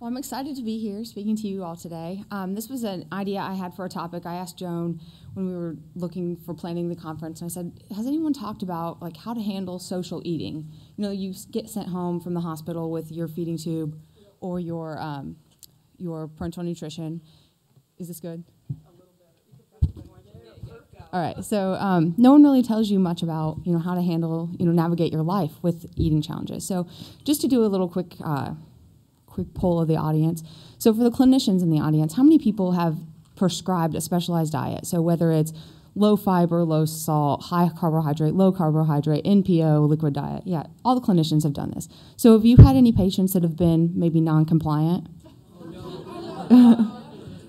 Well, I'm excited to be here speaking to you all today. This was an idea I had for a topic. I asked Joan when we were looking for planning the conference, and I said, has anyone talked about like how to handle social eating? You know, you get sent home from the hospital with your feeding tube or your parental nutrition. Is this good? All right, so no one really tells you much about, how to handle, navigate your life with eating challenges. So just to do a little quick poll of the audience. So for the clinicians in the audience, how many people have prescribed a specialized diet? So whether it's low fiber, low salt, high carbohydrate, low carbohydrate, NPO, liquid diet. Yeah, all the clinicians have done this. So have you had any patients that have been maybe non-compliant?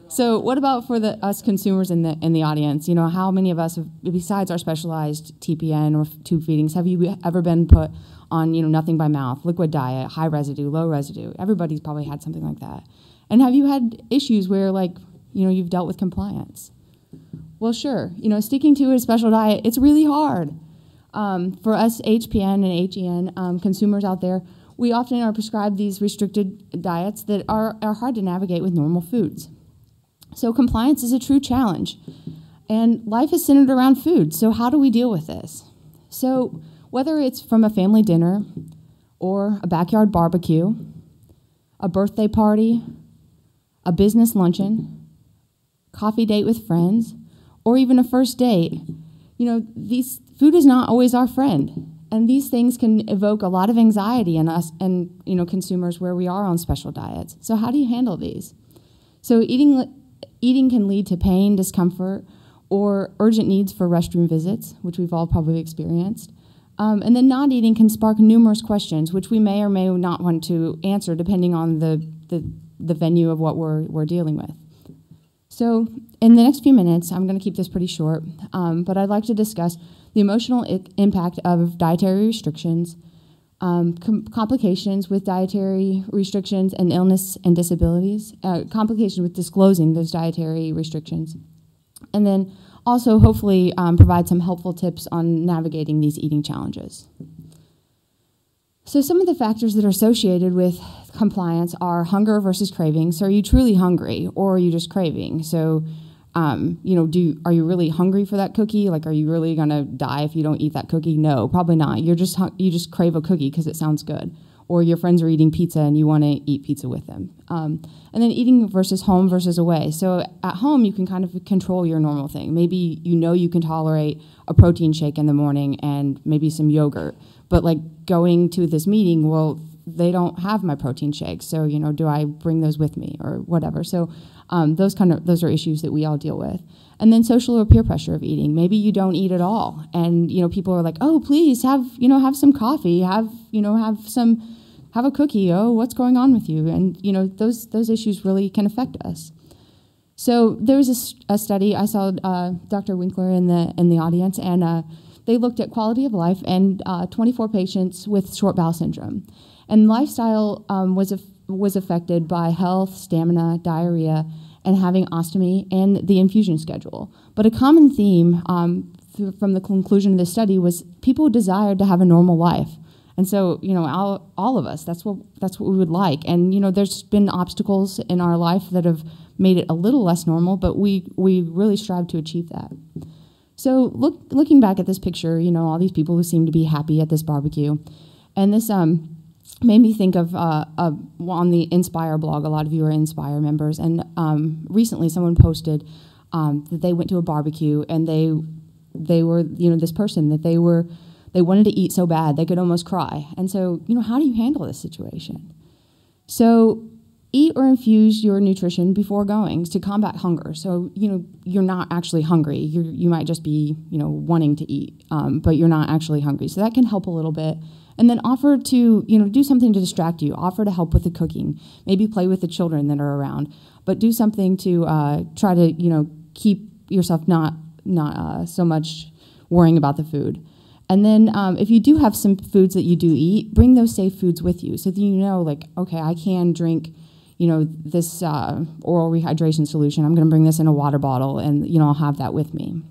So what about for us consumers in the audience? How many of us, besides our specialized TPN or tube feedings, have you ever been put on, nothing by mouth, liquid diet, high residue, low residue? Everybody's probably had something like that. And have you had issues where, you've dealt with compliance? Well, sure. Sticking to a special diet, it's really hard. For us HPN and HEN consumers out there, we often are prescribed these restricted diets that are hard to navigate with normal foods. So compliance is a true challenge. And life is centered around food. So how do we deal with this? So whether it's from a family dinner or a backyard barbecue, a birthday party, a business luncheon, coffee date with friends, or even a first date, food is not always our friend. And these things can evoke a lot of anxiety in us and, consumers where we are on special diets. So how do you handle these? So eating can lead to pain, discomfort, or urgent needs for restroom visits, which we've all probably experienced. And then not eating can spark numerous questions, which we may or may not want to answer depending on the venue of what we're dealing with. So in the next few minutes, I'm going to keep this pretty short, but I'd like to discuss the emotional impact of dietary restrictions, complications with dietary restrictions and illness and disabilities, complications with disclosing those dietary restrictions, and then also hopefully provide some helpful tips on navigating these eating challenges. So some of the factors that are associated with compliance are hunger versus craving. So are you truly hungry or are you just craving? So are you really hungry for that cookie? Like, are you really gonna die if you don't eat that cookie? No, probably not. You just crave a cookie because it sounds good. Or your friends are eating pizza and you want to eat pizza with them. And then eating versus home versus away. So at home, you can kind of control your normal thing. Maybe you can tolerate a protein shake in the morning and maybe some yogurt. But like going to this meeting, well, they don't have my protein shakes. So, do I bring those with me or whatever? So those are issues that we all deal with. And then social or peer pressure of eating. Maybe you don't eat at all. And, people are like, oh, please have some coffee, have a cookie. Oh, what's going on with you? And, those issues really can affect us. So there was a study, I saw Dr. Winkler in the audience, and they looked at quality of life and 24 patients with short bowel syndrome. And lifestyle was affected by health, stamina, diarrhea, and having ostomy and the infusion schedule. But a common theme from the conclusion of the study was people desired to have a normal life. And so, all of us, that's what we would like. And, there's been obstacles in our life that have made it a little less normal, but we really strive to achieve that. So looking back at this picture, all these people who seem to be happy at this barbecue. And this made me think of on the Inspire blog. A lot of you are Inspire members, and recently someone posted that they went to a barbecue and they were this person that they wanted to eat so bad they could almost cry. And so how do you handle this situation? So eat or infuse your nutrition before going to combat hunger. So you're not actually hungry. You might just be wanting to eat, but you're not actually hungry. So that can help a little bit. And then offer to, do something to distract you. Offer to help with the cooking. Maybe play with the children that are around. But do something to try to, keep yourself not so much worrying about the food. And then if you do have some foods that you do eat, bring those safe foods with you so that okay, I can drink, this oral rehydration solution. I'm going to bring this in a water bottle and, I'll have that with me.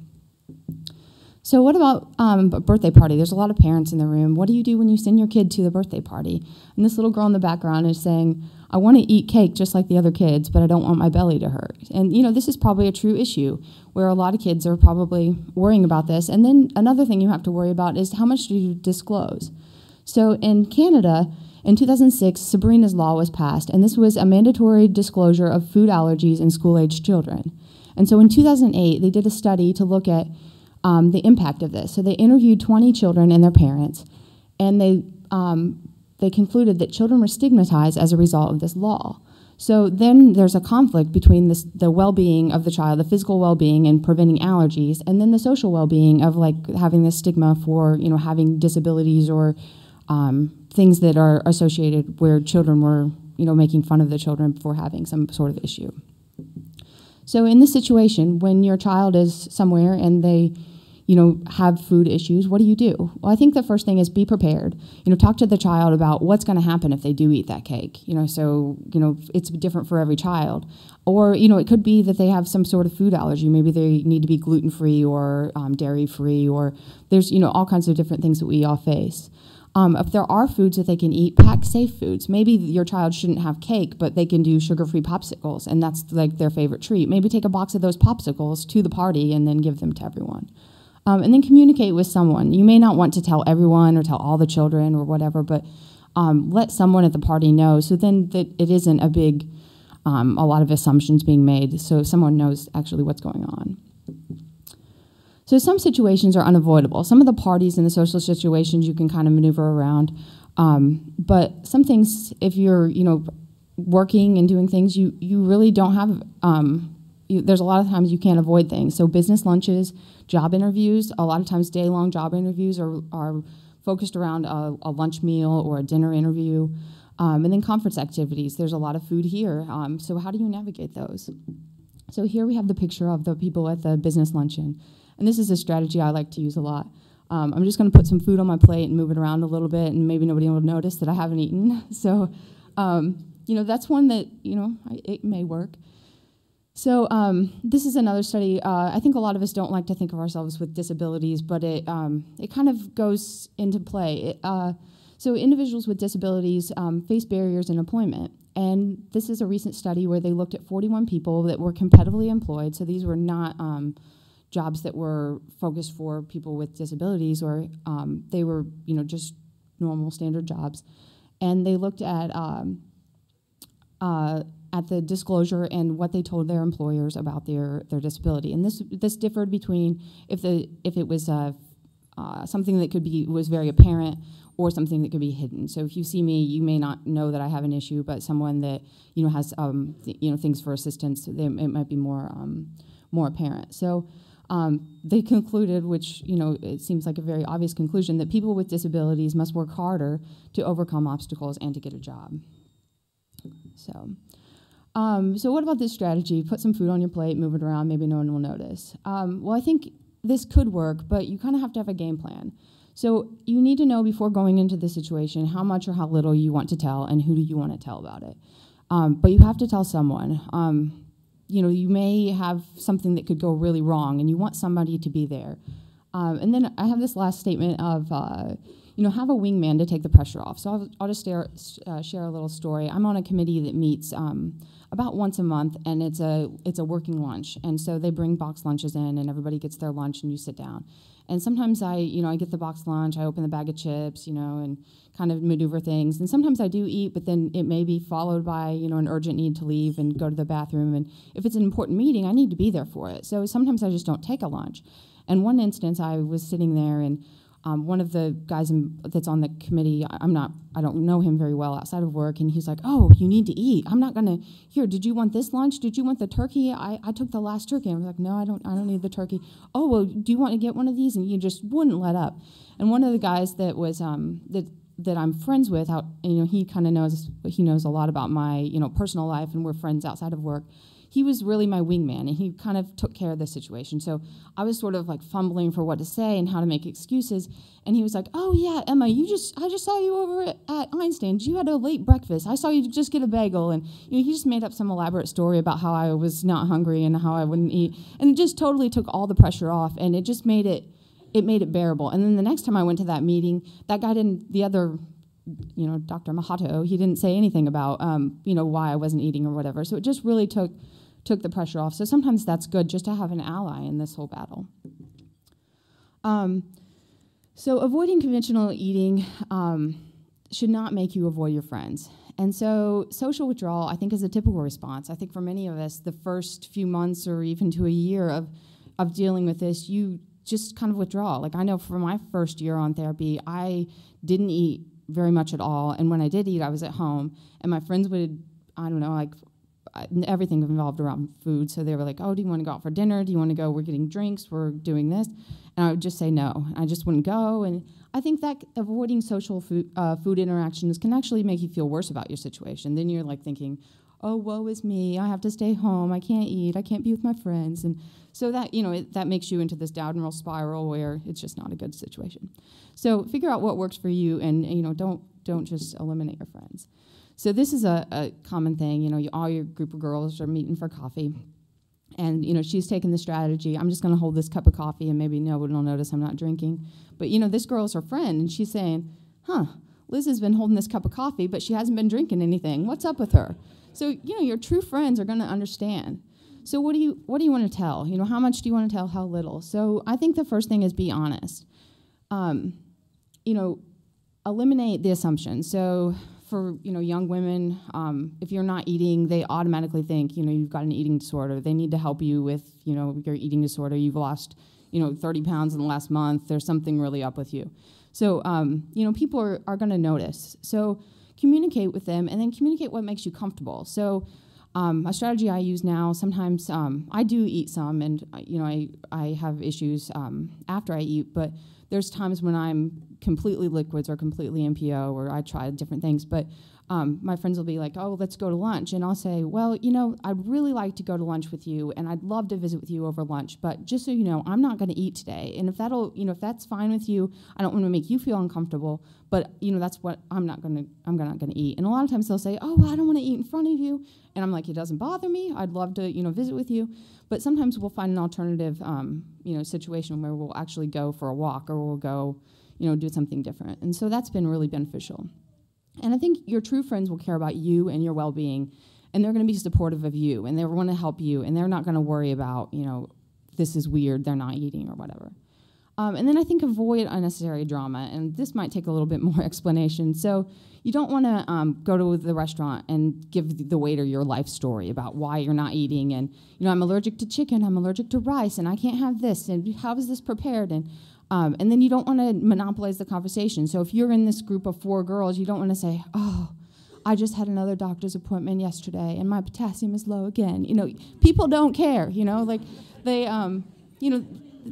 So what about a birthday party? There's a lot of parents in the room. What do you do when you send your kid to the birthday party? And this little girl in the background is saying, I want to eat cake just like the other kids, but I don't want my belly to hurt. And this is probably a true issue where a lot of kids are probably worrying about this. And then another thing you have to worry about is how much do you disclose? So in Canada, in 2006, Sabrina's Law was passed, and this was a mandatory disclosure of food allergies in school-aged children. And so in 2008, they did a study to look at the impact of this. So they interviewed 20 children and their parents, and they concluded that children were stigmatized as a result of this law. So then there's a conflict between the well-being of the child, the physical well-being and preventing allergies, and then the social well-being of having this stigma for having disabilities or things that are associated where children were making fun of the children for having some sort of issue. So in this situation, when your child is somewhere and they have food issues, what do you do? Well, I think the first thing is be prepared. Talk to the child about what's going to happen if they do eat that cake. So it's different for every child. Or, it could be that they have some sort of food allergy. Maybe they need to be gluten-free or dairy-free, or there's, all kinds of different things that we all face. If there are foods that they can eat, pack safe foods. Maybe your child shouldn't have cake, but they can do sugar-free popsicles, and that's their favorite treat. Maybe take a box of those popsicles to the party and then give them to everyone. And then communicate with someone. You may not want to tell everyone or tell all the children or whatever, but let someone at the party know, so then that it isn't a big, a lot of assumptions being made, so someone knows actually what's going on. So some situations are unavoidable. Some of the parties and the social situations you can kind of maneuver around, but some things, if you're working and doing things, you really don't have. There's a lot of times you can't avoid things. So business lunches, job interviews, a lot of times day-long job interviews are focused around a lunch meal or a dinner interview. And then conference activities. There's a lot of food here. So how do you navigate those? So here we have the picture of the people at the business luncheon. And this is a strategy I like to use a lot. I'm just going to put some food on my plate and move it around a little bit, and maybe nobody will notice that I haven't eaten. So, that's one that, it may work. So this is another study. I think a lot of us don't like to think of ourselves with disabilities, but it kind of goes into play. So individuals with disabilities face barriers in employment. And this is a recent study where they looked at 41 people that were competitively employed. So these were not jobs that were focused for people with disabilities, or they were just normal standard jobs. And they looked at the disclosure and what they told their employers about their disability. And this differed between if it was something that was very apparent or something that could be hidden. So if you see me, you may not know that I have an issue, but someone that has things for assistance, it might be more apparent. So they concluded, which it seems like a very obvious conclusion, that people with disabilities must work harder to overcome obstacles and to get a job. So what about this strategy? Put some food on your plate, move it around, maybe no one will notice. Well, I think this could work, but you kind of have to have a game plan. So you need to know before going into the situation how much or how little you want to tell and who do you want to tell about it. But you have to tell someone. You may have something that could go really wrong, and you want somebody to be there. And then I have this last statement of, have a wingman to take the pressure off. So I'll just share a little story. I'm on a committee that meets about once a month, and it's a working lunch. And so they bring box lunches in, and everybody gets their lunch, and you sit down. And sometimes I get the box lunch, I open the bag of chips, and kind of maneuver things. And sometimes I do eat, but then it may be followed by, an urgent need to leave and go to the bathroom. And if it's an important meeting, I need to be there for it. So sometimes I just don't take a lunch. And one instance, I was sitting there, and one of the guys that's on the committee, I don't know him very well outside of work, and he's like, "Oh, you need to eat. I'm not gonna. Here, did you want this lunch? Did you want the turkey? I took the last turkey." I was like, "No, I don't need the turkey." "Oh, well, do you want to get one of these?" And you just wouldn't let up. And one of the guys that was that I'm friends with, he kind of knows a lot about my personal life, and we're friends outside of work. He was really my wingman, and he kind of took care of the situation. So I was sort of like fumbling for what to say and how to make excuses. And he was like, "Oh yeah, Emma, I just saw you over at Einstein's. You had a late breakfast. I saw you just get a bagel." And he just made up some elaborate story about how I was not hungry and how I wouldn't eat. And it just totally took all the pressure off, and it just made it it made it bearable. And then the next time I went to that meeting, that guy didn't, the other, Dr. Mahato, he didn't say anything about, why I wasn't eating or whatever. So it just really took the pressure off. So sometimes that's good just to have an ally in this whole battle. So avoiding conventional eating should not make you avoid your friends. And so social withdrawal, I think, is a typical response. I think for many of us, the first few months or even to a year of dealing with this, you just kind of withdraw. Like, I know for my first year on therapy, I didn't eat very much at all. And when I did eat, I was at home. And my friends would, everything involved around food. So they were like, oh, do you want to go out for dinner? Do you want to go? We're getting drinks. We're doing this. And I would just say no. I just wouldn't go. And I think that avoiding social food interactions can actually make you feel worse about your situation. Then you're like thinking, oh, woe is me. I have to stay home. I can't eat. I can't be with my friends. And so that, that makes you into this downward spiral where it's just not a good situation. So figure out what works for you, and don't just eliminate your friends. So this is a common thing. All your group of girls are meeting for coffee. And, she's taken the strategy, I'm just going to hold this cup of coffee and maybe nobody will notice I'm not drinking. But, this girl's her friend, and she's saying, Liz has been holding this cup of coffee, but she hasn't been drinking anything. What's up with her? So, your true friends are going to understand. So what do you want to tell? How much do you want to tell? How little? So I think the first thing is be honest. Eliminate the assumptions. So for young women, if you're not eating, they automatically think you've got an eating disorder. They need to help you with your eating disorder. You've lost 30 pounds in the last month. There's something really up with you. So people are going to notice. So communicate with them, and then communicate what makes you comfortable. So a strategy I use now, sometimes I do eat some, and I have issues after I eat, but there's times when I'm completely liquids or completely MPO, or I try different things, but my friends will be like, oh, let's go to lunch. And I'll say, well, I'd really like to go to lunch with you, and I'd love to visit with you over lunch, but just so you know, I'm not going to eat today. And if if that's fine with you, I don't want to make you feel uncomfortable, but that's what I'm not going to eat. And a lot of times they'll say, oh, well, I don't want to eat in front of you. And I'm like, it doesn't bother me. I'd love to, visit with you. But sometimes we'll find an alternative, situation where we'll actually go for a walk, or we'll go, do something different. And so that's been really beneficial. And I think your true friends will care about you and your well-being, and they're going to be supportive of you, and they want to help you, and they're not going to worry about, this is weird, they're not eating or whatever. And then I think avoid unnecessary drama, and this might take a little bit more explanation. So you don't want to go to the restaurant and give the waiter your life story about why you're not eating, and I'm allergic to chicken, I'm allergic to rice, and I can't have this, and how is this prepared? And then you don't want to monopolize the conversation. So if you're in this group of 4 girls, you don't want to say, oh, I just had another doctor's appointment yesterday, and my potassium is low again. People don't care,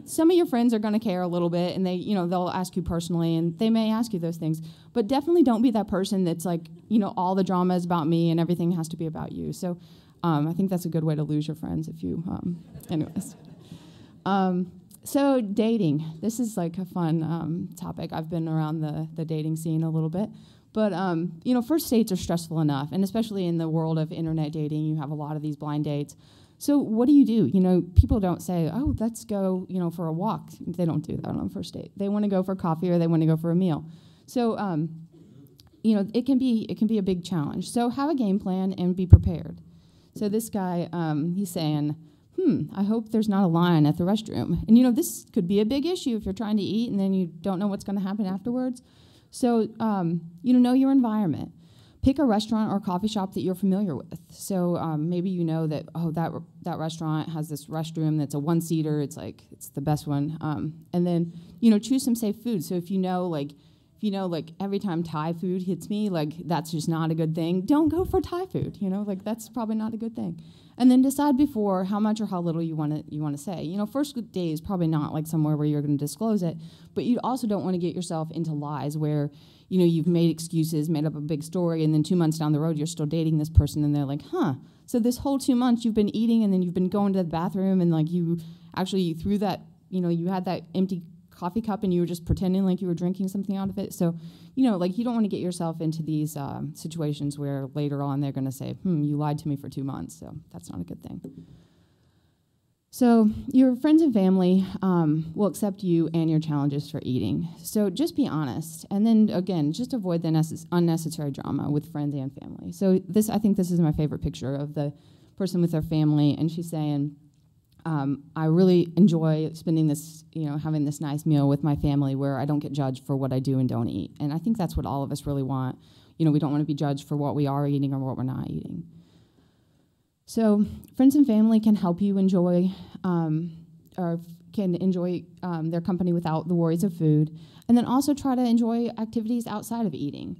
some of your friends are going to care a little bit, and they'll ask you personally, and they may ask you those things. But definitely don't be that person that's like, all the drama is about me and everything has to be about you. So I think that's a good way to lose your friends if you, anyways. So dating, this is like a fun topic. I've been around the dating scene a little bit. But, first dates are stressful enough, and especially in the world of internet dating, you have a lot of these blind dates. So what do? People don't say, oh, let's go, for a walk. They don't do that on the first date. They want to go for coffee, or they want to go for a meal. So, it can be a big challenge. So have a game plan and be prepared. So this guy, he's saying, I hope there's not a line at the restroom. And, this could be a big issue if you're trying to eat and then you don't know what's going to happen afterwards. So, know your environment. Pick a restaurant or coffee shop that you're familiar with. So maybe you know that, oh, that restaurant has this restroom that's a one-seater. It's the best one. And then, choose some safe food. So if you know, every time Thai food hits me, that's just not a good thing, don't go for Thai food. That's probably not a good thing. And then decide before how much or how little you want to say. First day is probably not somewhere where you're going to disclose it, but you also don't want to get yourself into lies where you've made excuses, made up a big story, and then 2 months down the road you're still dating this person, and they're like, so this whole 2 months you've been eating, and then you've been going to the bathroom, and you actually threw that, you had that empty coffee cup and you were just pretending like you were drinking something out of it. So, you don't want to get yourself into these situations where later on they're going to say, you lied to me for 2 months. So that's not a good thing. So your friends and family will accept you and your challenges for eating. So just be honest. And then, again, just avoid the unnecessary drama with friends and family. So I think this is my favorite picture of the person with their family, and she's saying, I really enjoy spending this, having this nice meal with my family where I don't get judged for what I do and don't eat. And I think that's what all of us really want. We don't want to be judged for what we are eating or what we're not eating. So friends and family can help you enjoy their company without the worries of food. And then also try to enjoy activities outside of eating.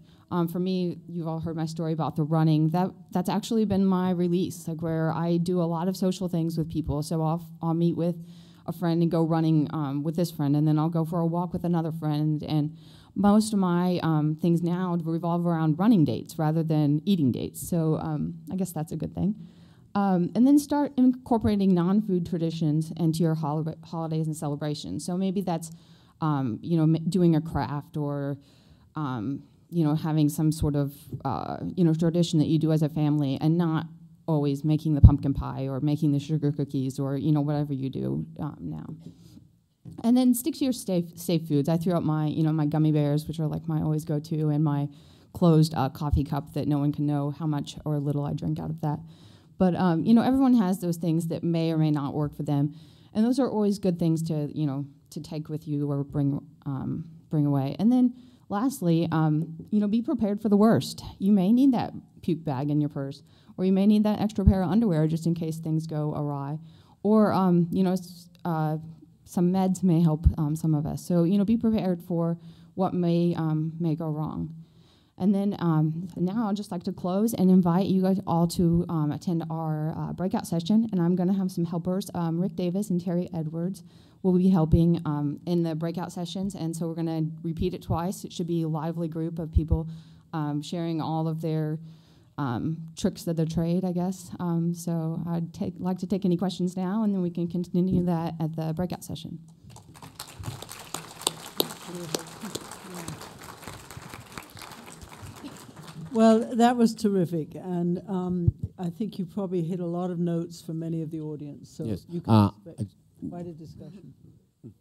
For me, you've all heard my story about the running. That's actually been my release, like where I do a lot of social things with people. So I'll meet with a friend and go running with this friend, and then I'll go for a walk with another friend. And most of my things now revolve around running dates rather than eating dates. So I guess that's a good thing. And then start incorporating non-food traditions into your holidays and celebrations. So maybe that's, doing a craft or, having some sort of, tradition that you do as a family, and not always making the pumpkin pie or making the sugar cookies or, whatever you do now. And then stick to your safe foods. I threw out my, my gummy bears, which are like my always go-to, and my closed coffee cup that no one can know how much or little I drink out of that. But, everyone has those things that may or may not work for them. And those are always good things to, to take with you or bring away. And then lastly, be prepared for the worst. You may need that puke bag in your purse, or you may need that extra pair of underwear just in case things go awry. Or, some meds may help some of us. So, be prepared for what may go wrong. And then now I'd just like to close and invite you guys all to attend our breakout session. And I'm going to have some helpers. Rick Davis and Terry Edwards will be helping in the breakout sessions. And so we're going to repeat it twice. It should be a lively group of people sharing all of their tricks of the trade, I guess. So I'd like to take any questions now, and then we can continue that at the breakout session. Well, that was terrific, and I think you probably hit a lot of notes for many of the audience, so yes. You can expect quite a discussion.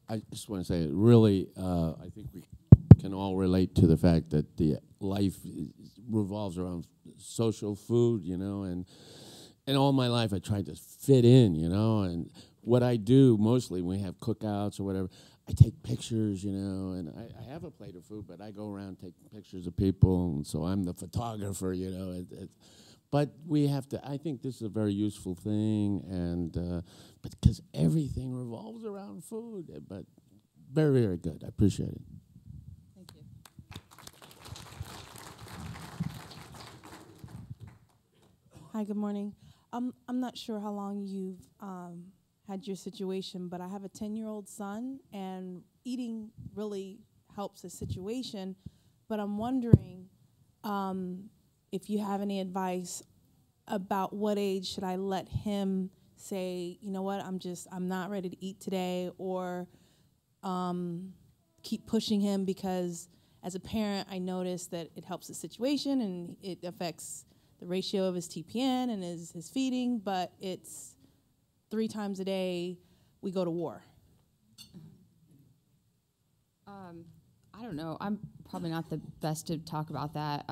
I just want to say, really, I think we can all relate to the fact that the life revolves around social food, and all my life I tried to fit in, and what I do mostly when we have cookouts or whatever, I take pictures, and I have a plate of food, but I go around taking pictures of people, and so I'm the photographer, But we have to, I think this is a very useful thing, and but because everything revolves around food, but very, very good. I appreciate it. Thank you. Hi, good morning. I'm not sure how long you've had your situation, but I have a 10-year-old son, and eating really helps the situation. But I'm wondering if you have any advice about what age should I let him say, you know what, I'm not ready to eat today, or keep pushing him, because as a parent, I notice that it helps the situation and it affects the ratio of his TPN and his feeding, but it's 3 times a day we go to war. I don't know. I'm probably not the best to talk about that,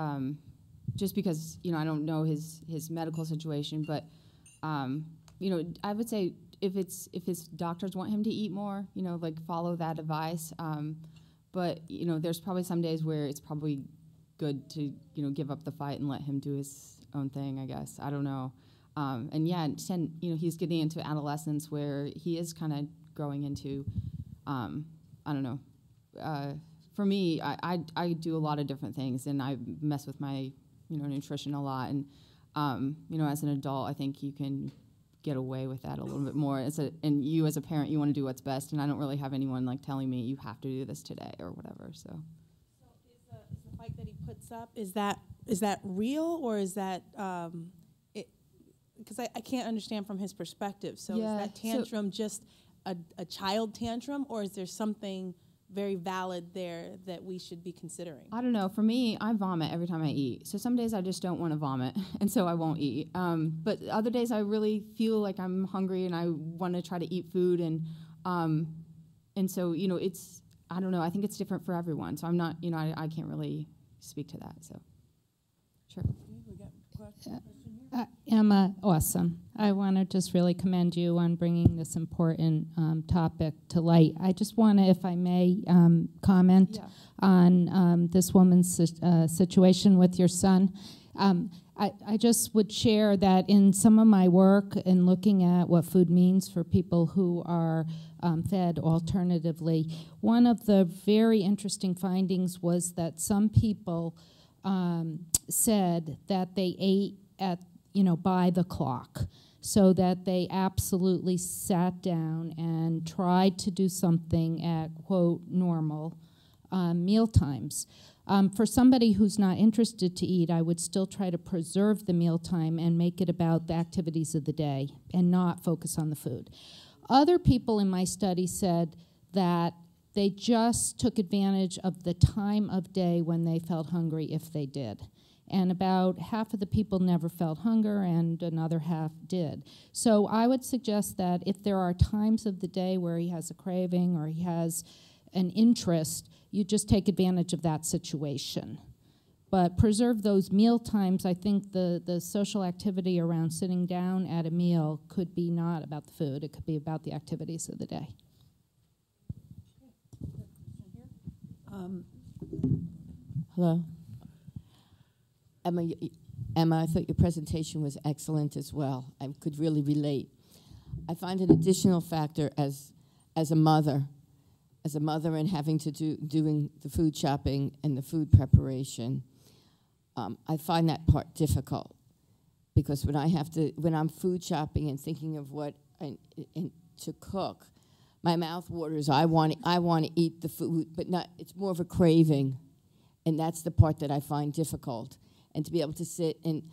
just because I don't know his medical situation. But I would say if his doctors want him to eat more, like follow that advice. But there's probably some days where it's probably good to give up the fight and let him do his own thing, I guess. I don't know. And yeah, he's getting into adolescence where he is kind of growing into, I don't know. For me, I do a lot of different things, and I mess with my, nutrition a lot. And, as an adult, I think you can get away with that a little bit more. And you as a parent, you want to do what's best, and I don't really have anyone like telling me you have to do this today or whatever. So is the fight that he puts up, is that real, or is that because I can't understand from his perspective. So yeah, is that tantrum just a child tantrum, or is there something very valid there that we should be considering? I don't know. For me, I vomit every time I eat. So some days I just don't want to vomit, and so I won't eat. But other days I really feel like I'm hungry and I want to try to eat food, and so it's, I don't know. I think it's different for everyone. So I'm not, I can't really speak to that. So sure. We got a question here. Emma, awesome. I want to just really commend you on bringing this important topic to light. I just want to, if I may, comment on this woman's situation with your son. I just would share that in some of my work in looking at what food means for people who are fed alternatively, one of the very interesting findings was that some people said that they ate at by the clock, so that they absolutely sat down and tried to do something at, quote, normal meal times. For somebody who's not interested to eat, I would still try to preserve the mealtime and make it about the activities of the day and not focus on the food. Other people in my study said that they just took advantage of the time of day when they felt hungry, if they did. And about half of the people never felt hunger, and another half did. So I would suggest that if there are times of the day where he has a craving or he has an interest, you just take advantage of that situation. But preserve those meal times. I think the social activity around sitting down at a meal could be not about the food. It could be about the activities of the day. Hello. Emma, I thought your presentation was excellent as well. I could really relate. I find an additional factor as a mother and having to doing the food shopping and the food preparation. I find that part difficult because when I'm food shopping and thinking of what to cook, my mouth waters. I want to eat the food, but not. It's more of a craving, and that's the part that I find difficult. And to be able to sit, and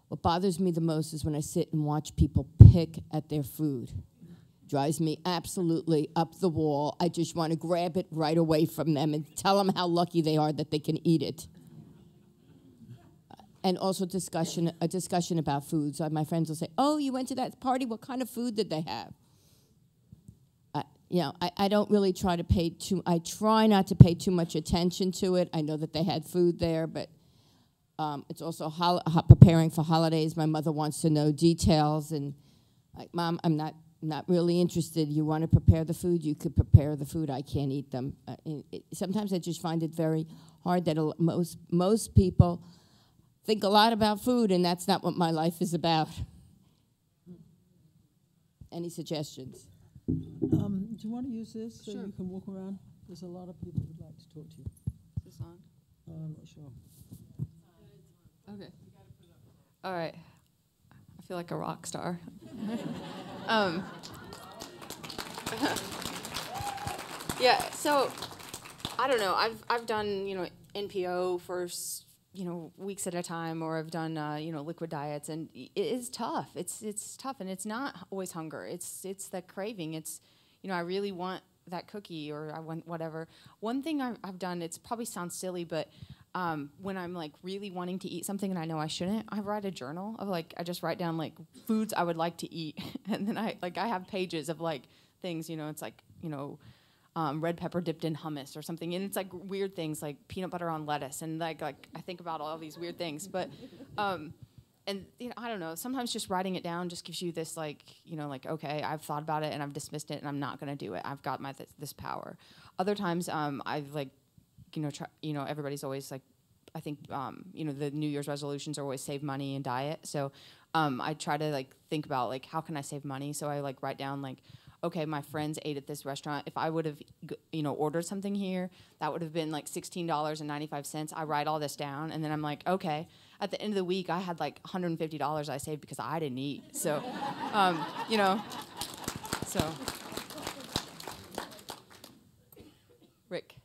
what bothers me the most is when I sit and watch people pick at their food. Drives me absolutely up the wall. I just want to grab it right away from them and tell them how lucky they are that they can eat it. And also a discussion about foods. My friends will say, "Oh, you went to that party. What kind of food did they have?" I don't really try to I try not to pay too much attention to it. I know that they had food there, but it's also preparing for holidays. My mother wants to know details, and like, Mom, I'm not really interested. You want to prepare the food? You could prepare the food. I can't eat them. Sometimes I just find it very hard that most people think a lot about food, and that's not what my life is about. Any suggestions? Do you want to use this so Sure. you can walk around? There's a lot of people who'd like to talk to you. Is this on? I'm not sure. Okay. All right. I feel like a rock star. Yeah. So I don't know. I've done NPO for weeks at a time, or I've done liquid diets, and it is tough. It's tough, and it's not always hunger. It's that craving. It's I really want that cookie, or I want whatever. One thing I've done, it's probably sounds silly, but when I'm like really wanting to eat something and I know I shouldn't, I write a journal of I just write down like foods I would like to eat, and then I have pages of like things, it's like red pepper dipped in hummus or something, and it's like weird things like peanut butter on lettuce, and like I think about all these weird things, but and I don't know, sometimes just writing it down just gives you this okay, I've thought about it and I've dismissed it and I'm not going to do it. I've got this power. Other times I've everybody's always like, I think the New Year's resolutions are always save money and diet, so I try to think about how can I save money. So I write down okay, my friends ate at this restaurant. If I would have, ordered something here, that would have been $16.95. I write all this down, and then I'm like, okay. At the end of the week, I had $150 I saved because I didn't eat. So, So, Rick.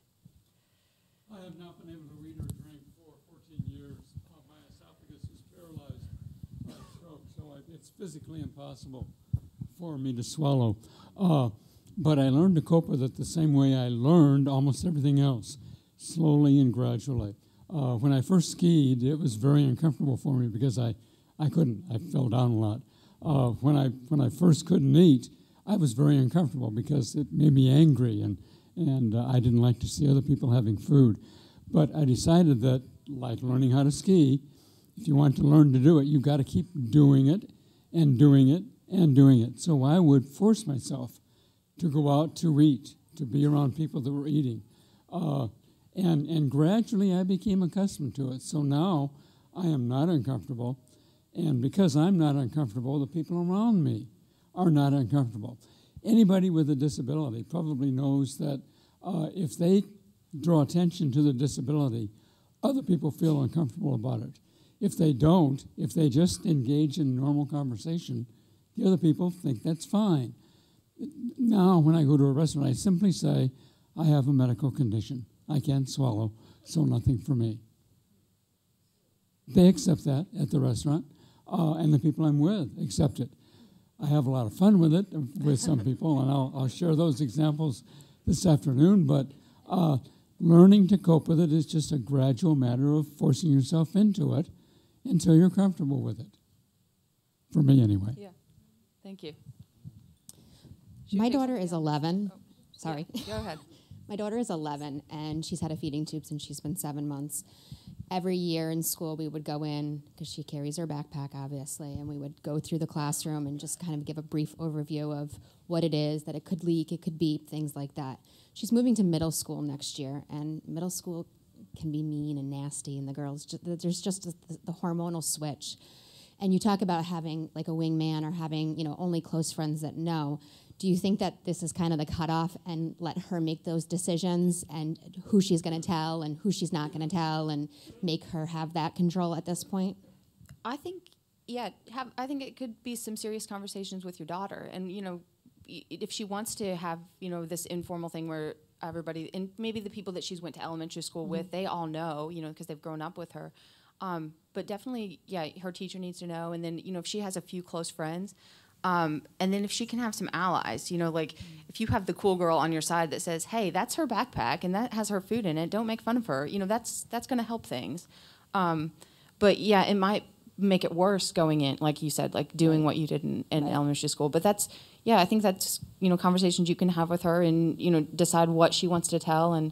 I have not been able to read or drink for 14 years. My esophagus is paralyzed by stroke, so it's physically impossible for me to swallow. But I learned to cope with it the same way I learned almost everything else, slowly and gradually. When I first skied, it was very uncomfortable for me because I couldn't. I fell down a lot. When I first couldn't eat, I was very uncomfortable because it made me angry, and I didn't like to see other people having food. But I decided that, like learning how to ski, if you want to learn to do it, you've got to keep doing it and doing it and doing it. So I would force myself to go out to eat, to be around people that were eating. And gradually I became accustomed to it. So now I am not uncomfortable. And because I'm not uncomfortable, the people around me are not uncomfortable. Anybody with a disability probably knows that if they draw attention to the disability, other people feel uncomfortable about it. If they don't, if they just engage in normal conversation, the other people think that's fine. Now, when I go to a restaurant, I simply say, I have a medical condition. I can't swallow, so nothing for me. They accept that at the restaurant, and the people I'm with accept it. I have a lot of fun with it, with some people, and I'll share those examples this afternoon, but learning to cope with it is just a gradual matter of forcing yourself into it until you're comfortable with it. For me, anyway. Yeah. Thank you. My daughter is 11. Oh, Sorry. Yeah, go ahead. My daughter is 11, and she's had a feeding tube since she's been 7 months. Every year in school, we would go in, because she carries her backpack, obviously, and we would go through the classroom and just kind of give a brief overview of what it is, that it could leak, it could beep, things like that. She's moving to middle school next year, and middle school can be mean and nasty, and the girls, there's just the hormonal switch. And you talk about having like a wingman or having, only close friends that know. Do you think that this is kind of the cutoff and let her make those decisions and who she's going to tell and who she's not going to tell and make her have that control at this point? I think, I think it could be some serious conversations with your daughter. And, if she wants to have, this informal thing where everybody, and maybe the people that she's went to elementary school with, they all know, because they've grown up with her. But definitely, her teacher needs to know. And then, if she has a few close friends, and then if she can have some allies, like if you have the cool girl on your side that says, hey, that's her backpack and that has her food in it, don't make fun of her, that's going to help things. But it might make it worse going in, like you said, like doing what you did in elementary school. But that's, I think that's, conversations you can have with her and, decide what she wants to tell. And,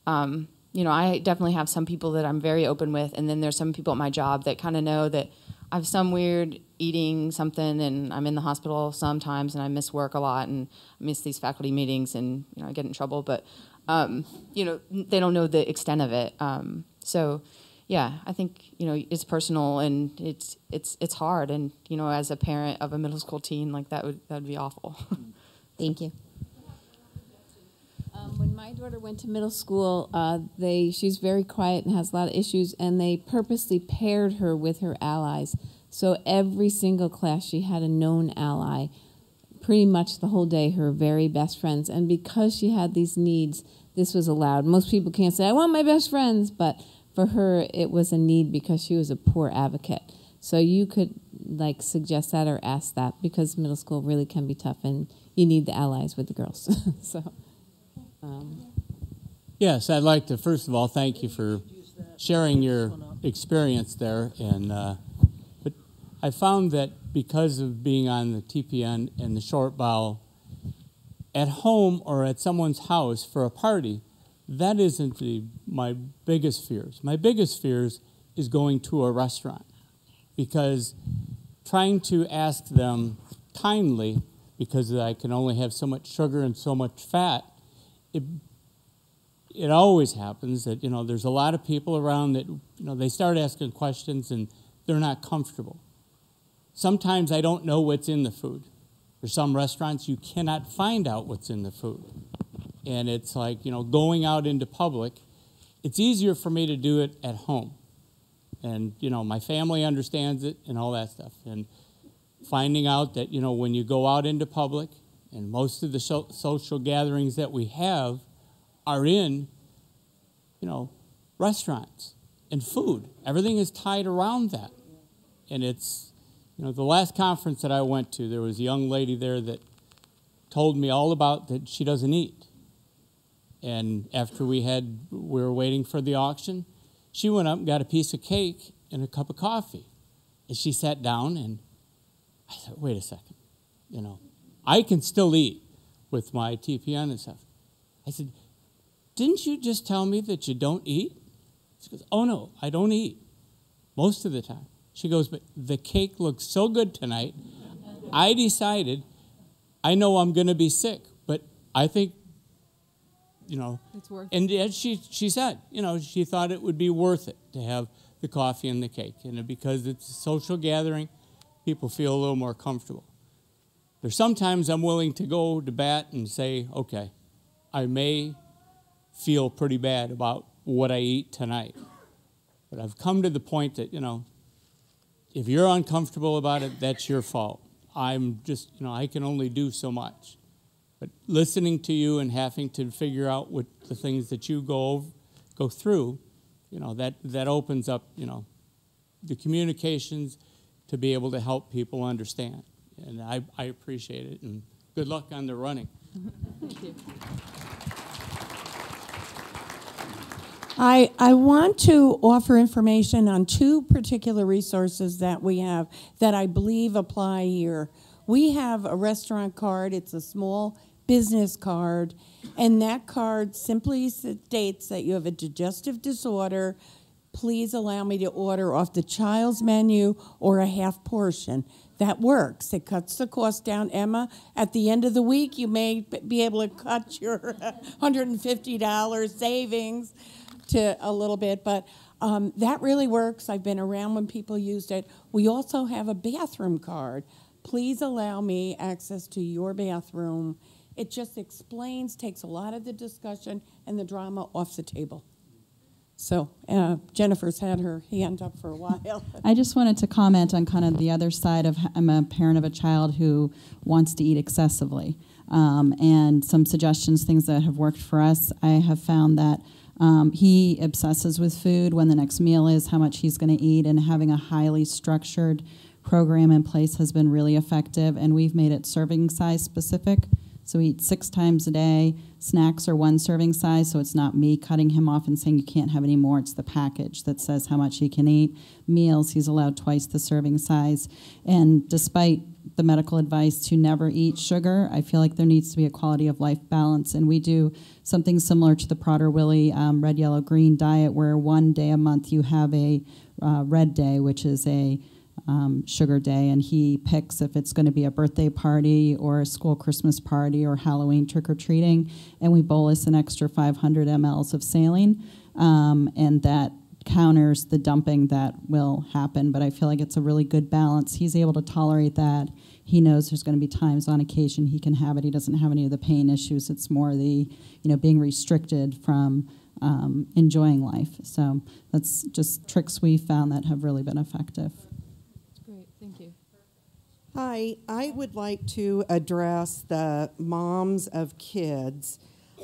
I definitely have some people that I'm very open with. And then there's some people at my job that kind of know that I have some weird eating something and I'm in the hospital sometimes and I miss work a lot and I miss these faculty meetings and, I get in trouble. But, they don't know the extent of it. I think, it's personal and it's hard. And, as a parent of a middle school teen, like that would be awful. Thank you. When my daughter went to middle school, she's very quiet and has a lot of issues, and they purposely paired her with her allies. So every single class she had a known ally, pretty much the whole day, her very best friends. And because she had these needs, this was allowed. Most people can't say, I want my best friends, but for her, it was a need because she was a poor advocate. So you could suggest that or ask that, because middle school really can be tough and you need the allies with the girls. Yes, I'd like to first of all thank you for sharing your experience there. And but I found that because of being on the TPN and the short bowel, at home or at someone's house for a party, that isn't my biggest fears. My biggest fears is going to a restaurant, because trying to ask them kindly, because I can only have so much sugar and so much fat, it always happens that, there's a lot of people around that, they start asking questions and they're not comfortable. Sometimes I don't know what's in the food. There's some restaurants you cannot find out what's in the food. And it's like, going out into public, it's easier for me to do it at home. And, my family understands it and all that stuff. And finding out that, when you go out into public, and most of the social gatherings that we have are in, restaurants and food. Everything is tied around that. And it's, the last conference that I went to, there was a young lady there that told me all about that she doesn't eat. And after we were waiting for the auction, she went up and got a piece of cake and a cup of coffee. And she sat down, and I said, wait a second, I can still eat with my TPN and stuff. I said, didn't you just tell me that you don't eat? She goes, oh no, I don't eat most of the time. She goes, but the cake looks so good tonight, I decided, I know I'm going to be sick, but I think, it's worth it. And yet she said, she thought it would be worth it to have the coffee and the cake. And because it's a social gathering, people feel a little more comfortable. There's sometimes I'm willing to go to bat and say, okay, I may feel pretty bad about what I eat tonight. But I've come to the point that, if you're uncomfortable about it, that's your fault. I'm just, I can only do so much. But listening to you and having to figure out what the things that you go through, that opens up, the communications to be able to help people understand. And I appreciate it. And good luck on the running. Thank you. I want to offer information on two particular resources that we have that I believe apply here. We have a restaurant card. It's a small business card, and that card simply states that you have a digestive disorder. Please allow me to order off the child's menu or a half portion. That works. It cuts the cost down. Emma, at the end of the week, you may be able to cut your $150 savings to a little bit, but that really works. I've been around when people used it. We also have a bathroom card. Please allow me access to your bathroom. It just explains, takes a lot of the discussion and the drama off the table. So Jennifer's had her hand up for a while. I just wanted to comment on kind of the other side of, I'm a parent of a child who wants to eat excessively. And some suggestions, things that have worked for us. I have found that he obsesses with food, when the next meal is, how much he's going to eat, and having a highly structured program in place has been really effective. And we've made it serving size specific. So we eat 6 times a day. Snacks are 1 serving size, so it's not me cutting him off and saying you can't have any more. It's the package that says how much he can eat. Meals, he's allowed twice the serving size. And despite the medical advice to never eat sugar, I feel like there needs to be a quality of life balance. And we do something similar to the Prader-Willi red, yellow, green diet, where 1 day a month you have a red day, which is a sugar day, and he picks if it's going to be a birthday party or a school Christmas party or Halloween trick-or-treating, and we bolus an extra 500 mLs of saline, and that counters the dumping that will happen. But I feel like it's a really good balance. He's able to tolerate that. He knows there's going to be times on occasion he can have it. He doesn't have any of the pain issues. It's more the, being restricted from enjoying life. So that's just tricks we found that have really been effective. Great, thank you. Hi, I would like to address the moms of kids.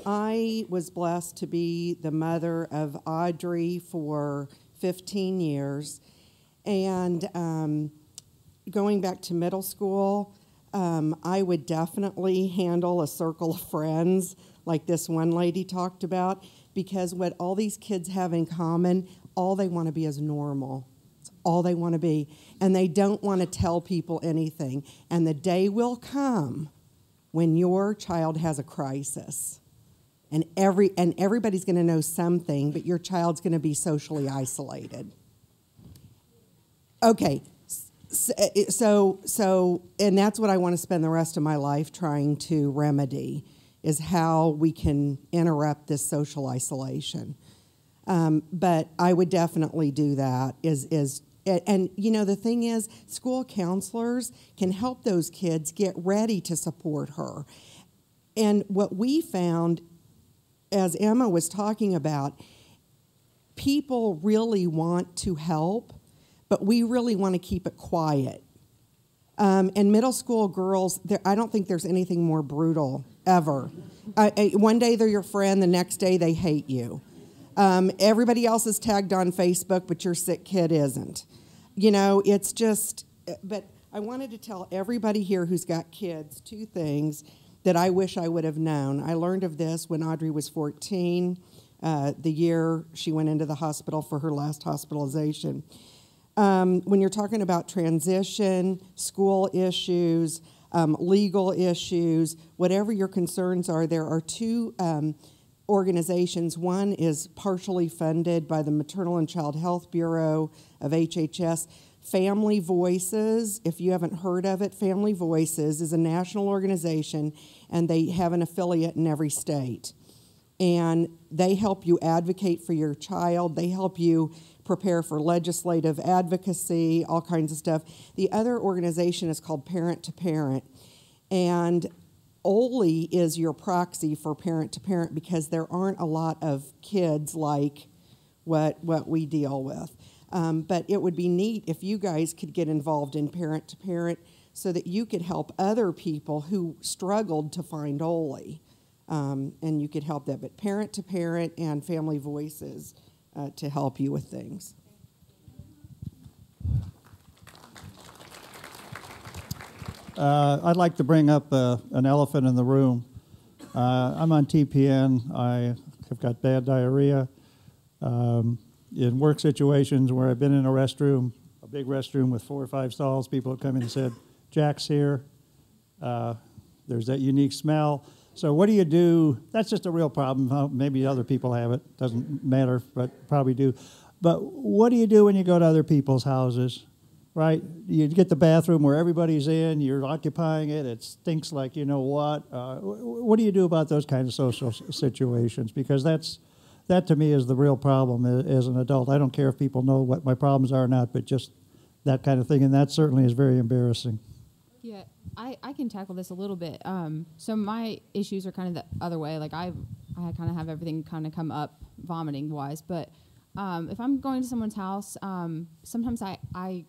I was blessed to be the mother of Audrey for 15 years. And going back to middle school, I would definitely handle a circle of friends like this one lady talked about, because what all these kids have in common, all they want to be is normal. It's all they want to be. And they don't want to tell people anything. And the day will come when your child has a crisis. And everybody's going to know something, but your child's going to be socially isolated. Okay, so, and that's what I want to spend the rest of my life trying to remedy, is how we can interrupt this social isolation. But I would definitely do that. And the thing is, school counselors can help those kids get ready to support her. And what we found, as Emma was talking about, people really want to help, but we really want to keep it quiet. And middle school girls, I don't think there's anything more brutal ever. One day they're your friend, the next day they hate you. Everybody else is tagged on Facebook, but your sick kid isn't. It's just, but I wanted to tell everybody here who's got kids 2 things that I wish I would have known. I learned of this when Audrey was 14, the year she went into the hospital for her last hospitalization. When you're talking about transition, school issues, legal issues, whatever your concerns are, there are two organizations. One is partially funded by the Maternal and Child Health Bureau of HHS. Family Voices, if you haven't heard of it, Family Voices is a national organization, and they have an affiliate in every state. And they help you advocate for your child. They help you prepare for legislative advocacy, all kinds of stuff. The other organization is called Parent to Parent. And Oley is your proxy for Parent to Parent because there aren't a lot of kids like what we deal with. But it would be neat if you guys could get involved in Parent to Parent so that you could help other people who struggled to find Oley. And you could help them. But Parent to Parent and Family Voices to help you with things. I'd like to bring up an elephant in the room. I'm on TPN. I have got bad diarrhea. In work situations where I've been in a restroom, a big restroom with 4 or 5 stalls, people have come in and said, Jack's here. There's that unique smell. So what do you do? That's just a real problem. Maybe other people have it. Doesn't matter, but probably do. But what do you do when you go to other people's houses, right? You get the bathroom where everybody's in, you're occupying it, it stinks like you know what. What do you do about those kinds of social situations? Because that to me is the real problem as an adult. I don't care if people know what my problems are or not, but just that kind of thing, and that certainly is very embarrassing. Yeah, I can tackle this a little bit. So my issues are kind of the other way. Like I kind of have everything kind of come up vomiting wise, but if I'm going to someone's house, sometimes I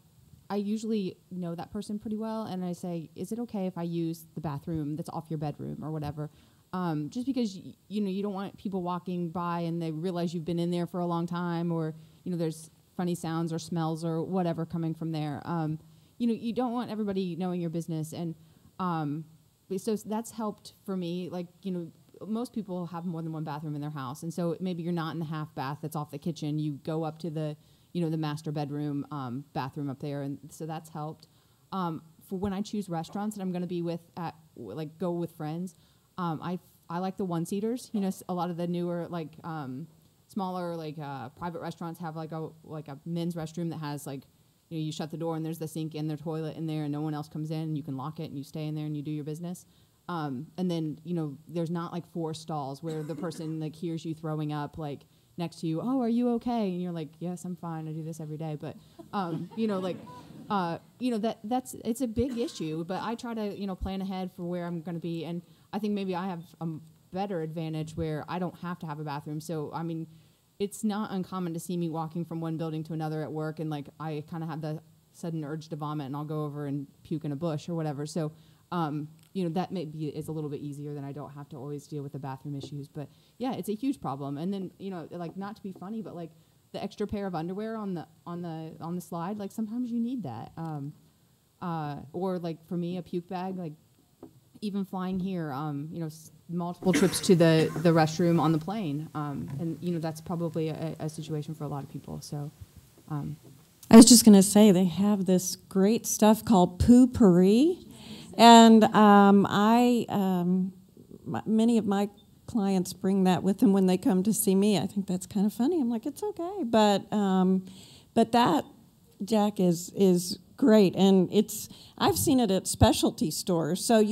usually know that person pretty well, and I say, is it okay if I use the bathroom that's off your bedroom or whatever? Just because you don't want people walking by and they realize you've been in there for a long time, or there's funny sounds or smells or whatever coming from there. You don't want everybody knowing your business, and so that's helped for me. Like most people have more than one bathroom in their house, and so maybe you're not in the half bath that's off the kitchen. You go up to the the master bedroom bathroom up there, and so that's helped. For when I choose restaurants that I'm going to be with go with friends. I like the one-seaters. A lot of the newer smaller private restaurants have like a men's restroom that has you shut the door and there's the sink and the toilet in there and no one else comes in and you can lock it and you stay in there and you do your business. And then there's not 4 stalls where the person hears you throwing up next to you. Oh, are you okay? And you're like, yes, I'm fine. I do this every day. But it's a big issue. But I try to plan ahead for where I'm going to be, and I think maybe I have a better advantage where I don't have to have a bathroom. So, I mean, it's not uncommon to see me walking from one building to another at work, and I kind of have the sudden urge to vomit, and I'll go over and puke in a bush or whatever. So, that maybe is a little bit easier than I don't have to always deal with the bathroom issues. But yeah, it's a huge problem. And then not to be funny, but the extra pair of underwear on the slide, sometimes you need that. Or for me, a puke bag, even flying here, multiple trips to the restroom on the plane, and that's probably a situation for a lot of people. So, I was just going to say they have this great stuff called poo-pourri, and many of my clients bring that with them when they come to see me. I think that's kind of funny. I'm like, it's okay, but that, Jack, is great, and I've seen it at specialty stores, so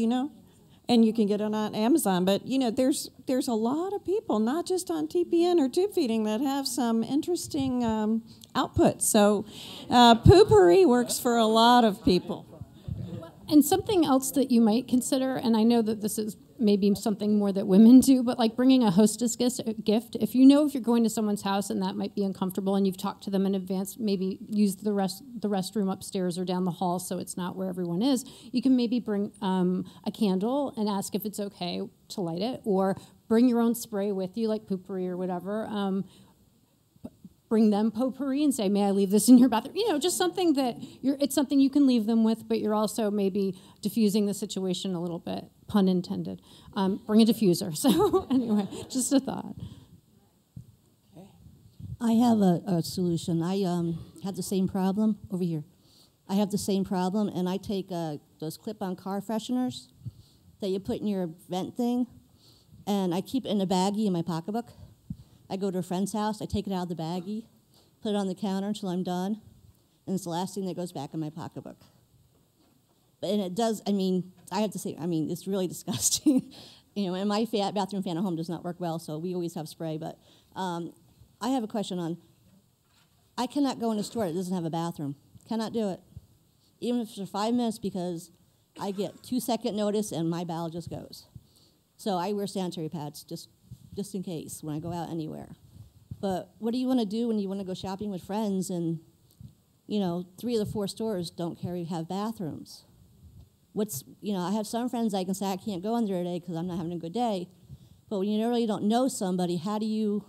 and you can get it on Amazon. But there's a lot of people, not just on TPN or tube feeding, that have some interesting output. So poo-pourri works for a lot of people. And something else that you might consider, and I know that this is maybe something more that women do, but bringing a hostess gift. If you're going to someone's house and that might be uncomfortable and you've talked to them in advance, maybe use the restroom upstairs or down the hall so it's not where everyone is, you can maybe bring a candle and ask if it's okay to light it, or bring your own spray with you, like poo-pourri or whatever. bring them potpourri and say, may I leave this in your bathroom? You know, just something that it's something you can leave them with, but you're also maybe diffusing the situation a little bit, pun intended. Bring a diffuser. So anyway, just a thought. I have a solution. I have the same problem over here. I have the same problem, and I take those clip-on car fresheners that you put in your vent thing, and I keep it in a baggie in my pocketbook. I go to a friend's house, I take it out of the baggie, put it on the counter until I'm done, and it's the last thing that goes back in my pocketbook. And it does, I mean, I have to say, I mean, it's really disgusting. You know, and my bathroom fan at home does not work well, so we always have spray, but I have a question on, I cannot go in a store that doesn't have a bathroom. Cannot do it. Even if it's for 5 minutes, because I get 2-second notice and my bowel just goes. So I wear sanitary pads just in case when I go out anywhere. But what do you want to do when you want to go shopping with friends and, you know, 3 of the 4 stores don't have bathrooms? You know, I have some friends I can say I can't go on there today because I'm not having a good day. But when you really don't know somebody, how do you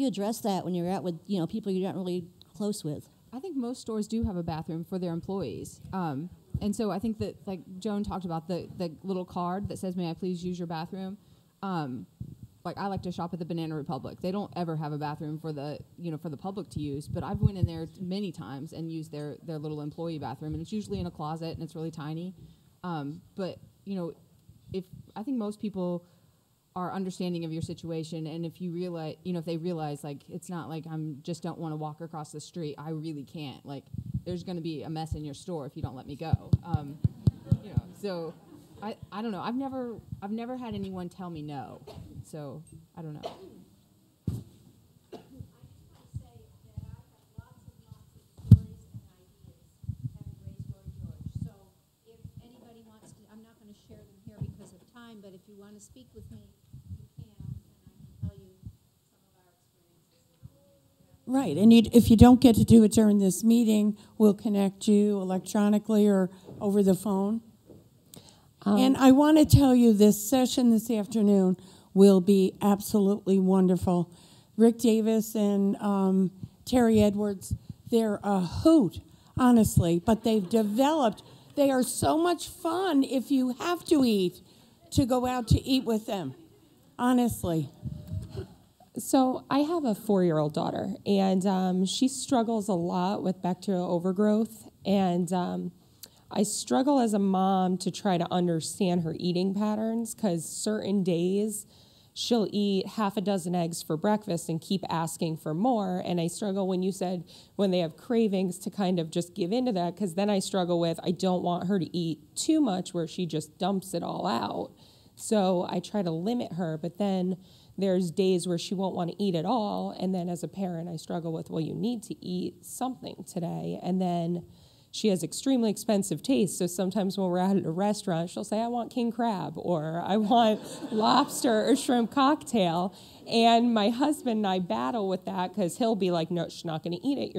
address that when you're out with, you know, people you're not really close with? I think most stores do have a bathroom for their employees. And so I think that, like Joan talked about, the little card that says, may I please use your bathroom? Like, I like to shop at the Banana Republic. They don't ever have a bathroom for the public to use, but I've went in there many times and used their little employee bathroom, and it's usually in a closet and it's really tiny. But, you know, I think most people are understanding of your situation, and if you realize, you know, if they realize, like, it's not like just don't want to walk across the street, I really can't. Like, there's going to be a mess in your store if you don't let me go. You know, so I don't know. I've never had anyone tell me no. So I don't know. But if you want to speak with me, you can, and I can tell you some of our experiences. Right, and if you don't get to do it during this meeting, we'll connect you electronically or over the phone. And I want to tell you, this session this afternoon will be absolutely wonderful. Rick Davis and Terry Edwards, they're a hoot, honestly, but they've developed, they are so much fun if you have to eat, to go out to eat with them, honestly. So I have a 4-year-old daughter, and she struggles a lot with bacterial overgrowth, and I struggle as a mom to try to understand her eating patterns, because certain days she'll eat half a dozen eggs for breakfast and keep asking for more, and I struggle when you said when they have cravings to kind of just give into that, because then I struggle with I don't want her to eat too much where she just dumps it all out. So I try to limit her, but then there's days where she won't want to eat at all, and then as a parent I struggle with, well, you need to eat something today, and then she has extremely expensive taste, so sometimes when we're out at a restaurant, she'll say, I want king crab, or I want lobster or shrimp cocktail. And my husband and I battle with that, because he'll be like, no, she's not going to eat it.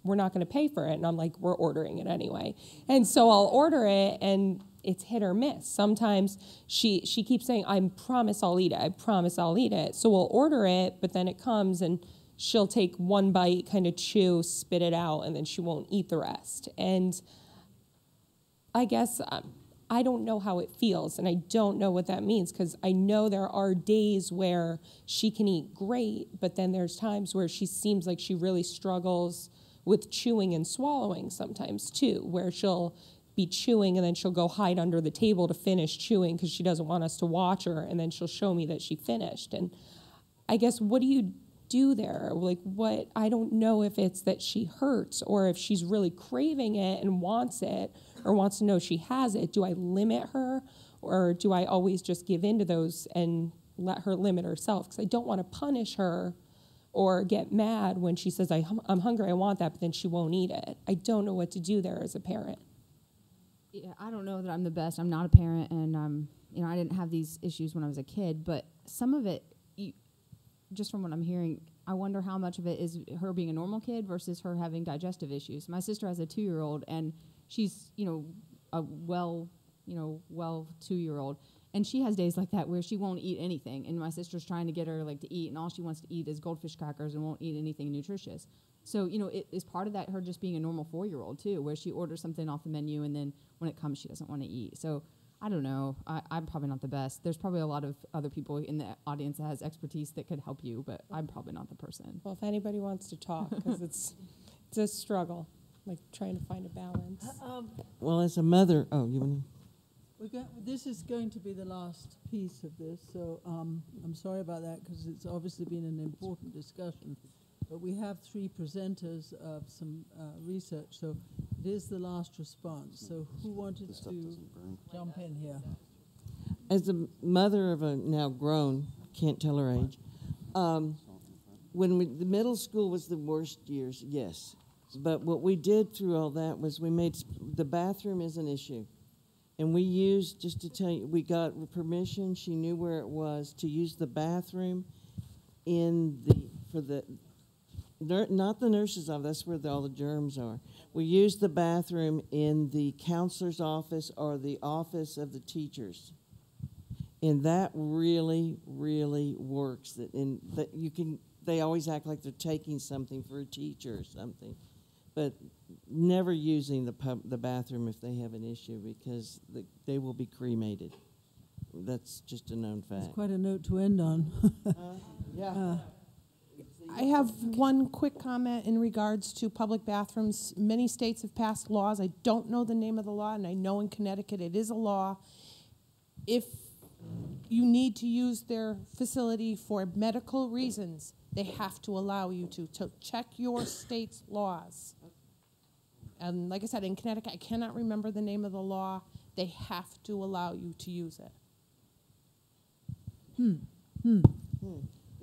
We're not going to pay for it. And I'm like, we're ordering it anyway. And so I'll order it, and it's hit or miss. Sometimes she keeps saying, I promise I'll eat it. I promise I'll eat it. So we'll order it, but then it comes, and she'll take one bite, kind of chew, spit it out, and then she won't eat the rest. And I guess I don't know how it feels, and I don't know what that means, because I know there are days where she can eat great, but then there's times where she seems like she really struggles with chewing and swallowing sometimes too, where she'll be chewing and then she'll go hide under the table to finish chewing because she doesn't want us to watch her, and then she'll show me that she finished. And I guess, what do you do there? Like, what, I don't know if it's that she hurts or if she's really craving it and wants it or wants to know she has it. Do I limit her, or do I always just give in to those and let her limit herself? Because I don't want to punish her or get mad when she says, I'm hungry, I want that, but then she won't eat it. I don't know what to do there as a parent. Yeah, I don't know that I'm the best. I'm not a parent, and you know, I didn't have these issues when I was a kid, but some of it, just from what I'm hearing, I wonder how much of it is her being a normal kid versus her having digestive issues. My sister has a 2-year-old, and she's, you know, a well 2-year-old, And she has days like that where she won't eat anything, and my sister's trying to get her like to eat, and all she wants to eat is goldfish crackers and won't eat anything nutritious. So, you know, it is part of that her just being a normal 4-year-old too, where she orders something off the menu and then when it comes she doesn't want to eat. So I don't know. I'm probably not the best. There's probably a lot of other people in the audience that has expertise that could help you, but I'm probably not the person. Well, if anybody wants to talk, because it's a struggle, like trying to find a balance. Well, as a mother, oh, you want to? This is going to be the last piece of this, so I'm sorry about that because it's obviously been an important discussion. But we have 3 presenters of some research, so it is the last response. So who wanted to jump in here? As a mother of a now grown, can't tell her age, when the middle school was the worst years, yes. But what we did through all that was we made the bathroom is an issue. And we used, just to tell you, we got permission, she knew where it was, to use the bathroom not the nurse's office, that's where all the germs are. We used the bathroom in the counselor's office or the office of the teachers. And that really, really works. They always act like they're taking something for a teacher or something. But never using the bathroom if they have an issue because they will be cremated. That's just a known fact. That's quite a note to end on. Yeah. I have one quick comment in regards to public bathrooms. Many states have passed laws. I don't know the name of the law, and I know in Connecticut it is a law. If you need to use their facility for medical reasons, they have to allow you to check your state's laws. And like I said, in Connecticut, I cannot remember the name of the law. They have to allow you to use it.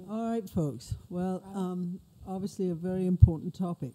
All right, folks. Well, obviously a very important topic.